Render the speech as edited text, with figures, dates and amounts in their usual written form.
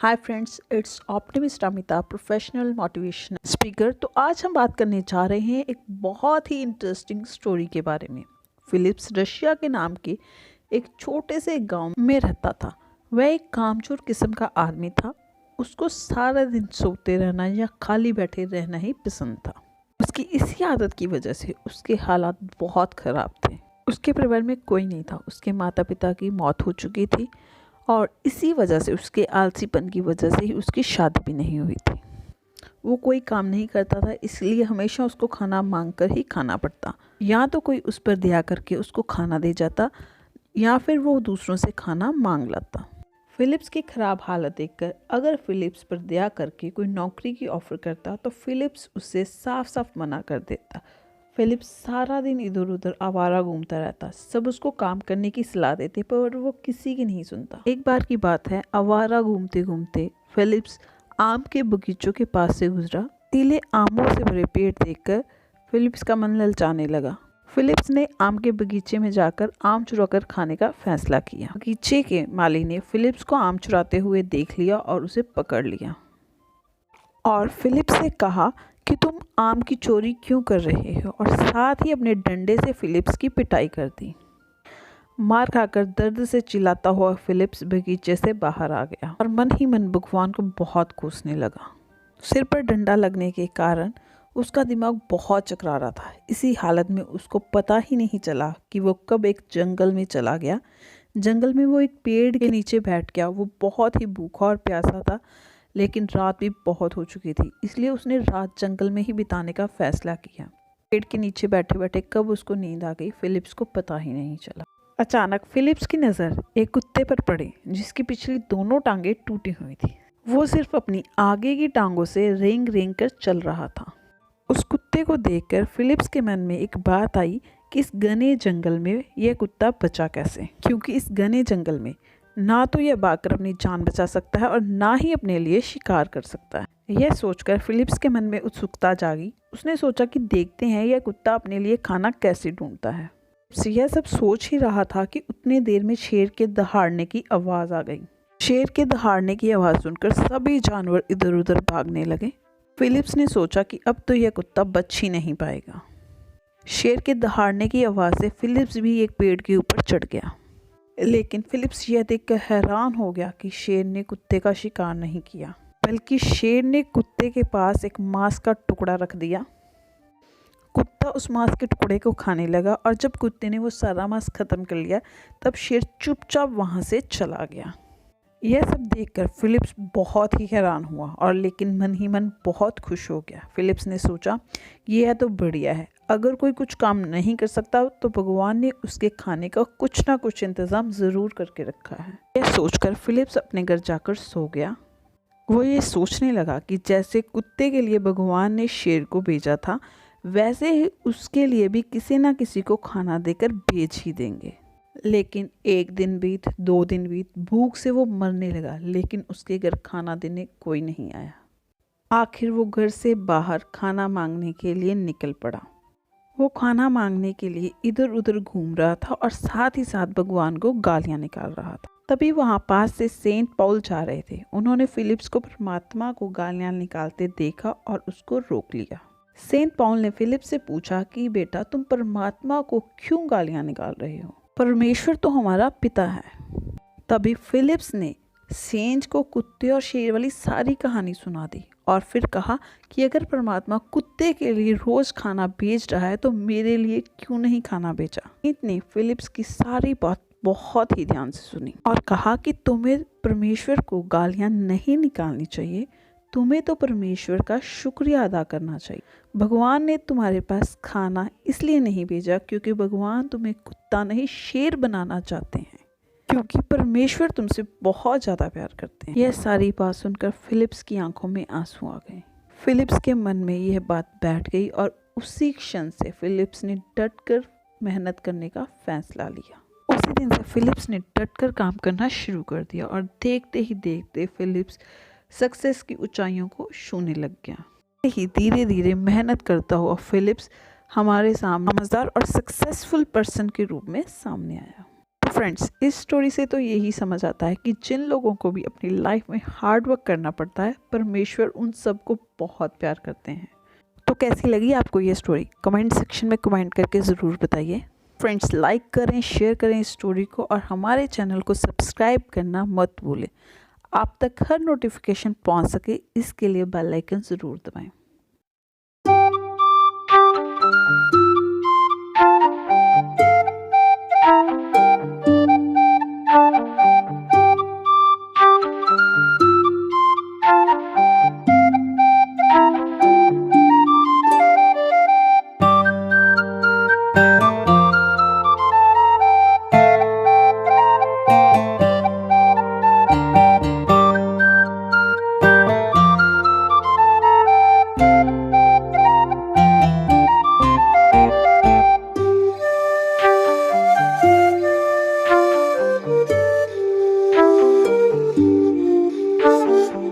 Hi friends, it's optimist Amita, professional motivational speaker. तो आज हम बात करने जा रहे हैं एक बहुत ही इंटरेस्टिंग स्टोरी के बारे में। फिलिप्स रशिया के नाम के एक छोटे से गांव में रहता था। वह एक कामचोर किस्म का आदमी था। उसको सारा दिन सोते रहना या खाली बैठे रहना ही पसंद था। उसकी इसी आदत की वजह से उसके हालात बहुत ख़राब थे। उसके परिवार में कोई नहीं था। उसके माता पिता की मौत हो चुकी थी और इसी वजह से, उसके आलसीपन की वजह से ही उसकी शादी भी नहीं हुई थी। वो कोई काम नहीं करता था, इसलिए हमेशा उसको खाना मांग कर ही खाना पड़ता। या तो कोई उस पर दया करके उसको खाना दे जाता या फिर वो दूसरों से खाना मांग लाता। फिलिप्स की ख़राब हालत देखकर अगर फिलिप्स पर दया करके कोई नौकरी की ऑफ़र करता तो फिलिप्स उससे साफ साफ मना कर देता। फिलिप्स सारा दिन इधर उधर आवारा घूमता रहता। सब उसको काम करने की सलाह देते पर वो किसी की नहीं सुनता। एक बार की बात है, आवारा घूमते घूमते फिलिप्स आम के बगीचों के पास से गुजरा। पीले आमों से भरे पेड़ देखकर फिलिप्स का मन ललचाने लगा। फिलिप्स ने आम के बगीचे में जाकर आम चुराकर खाने का फैसला किया। बगीचे के माली ने फिलिप्स को आम चुराते हुए देख लिया और उसे पकड़ लिया और फिलिप्स से कहा कि तुम आम की चोरी क्यों कर रहे हो, और साथ ही अपने डंडे से फिलिप्स की पिटाई कर दी। मार खाकर दर्द से चिल्लाता हुआ फिलिप्स बगीचे से बाहर आ गया और मन ही मन भगवान को बहुत कोसने लगा। सिर पर डंडा लगने के कारण उसका दिमाग बहुत चकरा रहा था। इसी हालत में उसको पता ही नहीं चला कि वो कब एक जंगल में चला गया। जंगल में वो एक पेड़ के नीचे बैठ गया। वो बहुत ही भूखा और प्यासा था, लेकिन रात भी बहुत हो चुकी थी, इसलिए उसने रात जंगल में ही बिताने का फैसला किया। पेड़ के नीचे बैठे बैठे कब उसको नींद आ गई, फिलिप्स को पता ही नहीं चला। अचानक फिलिप्स की नज़र एक कुत्ते पर पड़ी जिसकी पिछली दोनों टांगें टूटी हुई थी। वो सिर्फ अपनी आगे की टांगों से रेंग रेंग कर चल रहा था। उस कुत्ते को देखकर फिलिप्स के मन में एक बात आई कि इस घने जंगल में यह कुत्ता बचा कैसे, क्योंकि इस घने जंगल में ना तो यह भागकर अपनी जान बचा सकता है और ना ही अपने लिए शिकार कर सकता है। यह सोचकर फिलिप्स के मन में उत्सुकता जागी। उसने सोचा कि देखते हैं यह कुत्ता अपने लिए खाना कैसे ढूंढता है। यह सब सोच ही रहा था कि उतनी देर में शेर के दहाड़ने की आवाज़ आ गई। शेर के दहाड़ने की आवाज़ सुनकर सभी जानवर इधर उधर भागने लगे। फिलिप्स ने सोचा कि अब तो यह कुत्ता बच ही नहीं पाएगा। शेर के दहाड़ने की आवाज़ से फिलिप्स भी एक पेड़ के ऊपर चढ़ गया, लेकिन फिलिप्स यह देखकर हैरान हो गया कि शेर ने कुत्ते का शिकार नहीं किया, बल्कि शेर ने कुत्ते के पास एक मांस का टुकड़ा रख दिया। कुत्ता उस मांस के टुकड़े को खाने लगा और जब कुत्ते ने वो सारा मांस खत्म कर लिया तब शेर चुपचाप वहाँ से चला गया। यह सब देखकर फिलिप्स बहुत ही हैरान हुआ और लेकिन मन ही मन बहुत खुश हो गया। फिलिप्स ने सोचा यह तो बढ़िया है, अगर कोई कुछ काम नहीं कर सकता तो भगवान ने उसके खाने का कुछ ना कुछ इंतज़ाम ज़रूर करके रखा है। यह सोचकर फिलिप्स अपने घर जाकर सो गया। वो ये सोचने लगा कि जैसे कुत्ते के लिए भगवान ने शेर को भेजा था, वैसे ही उसके लिए भी किसी ना किसी को खाना देकर भेज ही देंगे। लेकिन एक दिन बीत, 2 दिन बीत, भूख से वो मरने लगा, लेकिन उसके घर खाना देने कोई नहीं आया। आखिर वो घर से बाहर खाना मांगने के लिए निकल पड़ा। वो खाना मांगने के लिए इधर उधर घूम रहा था और साथ ही साथ भगवान को गालियां निकाल रहा था। तभी वहाँ पास से सेंट पॉल जा रहे थे। उन्होंने फिलिप्स को परमात्मा को गालियां निकालते देखा और उसको रोक लिया। सेंट पॉल ने फिलिप्स से पूछा कि बेटा, तुम परमात्मा को क्यों गालियां निकाल रहे हो? परमेश्वर तो हमारा पिता है। तभी फिलिप्स ने सेंट को कुत्ते और शेर वाली सारी कहानी सुना दी और फिर कहा कि अगर परमात्मा कुत्ते के लिए रोज खाना भेज रहा है तो मेरे लिए क्यों नहीं खाना भेजा। सेंट ने फिलिप्स की सारी बात बहुत ही ध्यान से सुनी और कहा कि तुम्हें परमेश्वर को गालियां नहीं निकालनी चाहिए, तुम्हें तो परमेश्वर का शुक्रिया अदा करना चाहिए। भगवान ने तुम्हारे पास खाना इसलिए नहीं भेजा क्योंकि भगवान तुम्हें कुत्ता नहीं शेर बनाना चाहते हैं, क्योंकि परमेश्वर तुमसे बहुत ज़्यादा प्यार करते हैं। यह सारी बात सुनकर फिलिप्स की आंखों में आंसू आ गए। फिलिप्स के मन में यह बात बैठ गई और उसी क्षण से फिलिप्स ने डटकर मेहनत करने का फैसला लिया। उसी दिन से फिलिप्स ने डटकर काम करना शुरू कर दिया और देखते ही देखते फिलिप्स सक्सेस की ऊंचाइयों को छूने लग गया। ही धीरे धीरे मेहनत करता हुआ फिलिप्स हमारे सामने समझदार और सक्सेसफुल पर्सन के रूप में सामने आया। फ्रेंड्स, इस स्टोरी से तो यही समझ आता है कि जिन लोगों को भी अपनी लाइफ में हार्ड वर्क करना पड़ता है, परमेश्वर उन सबको बहुत प्यार करते हैं। तो कैसी लगी आपको ये स्टोरी? कमेंट सेक्शन में कमेंट करके ज़रूर बताइए। फ्रेंड्स, लाइक करें, शेयर करें इस स्टोरी को और हमारे चैनल को सब्सक्राइब करना मत भूलें। आप तक हर नोटिफिकेशन पहुंच सके, इसके लिए बेल आइकन ज़रूर दबाएं।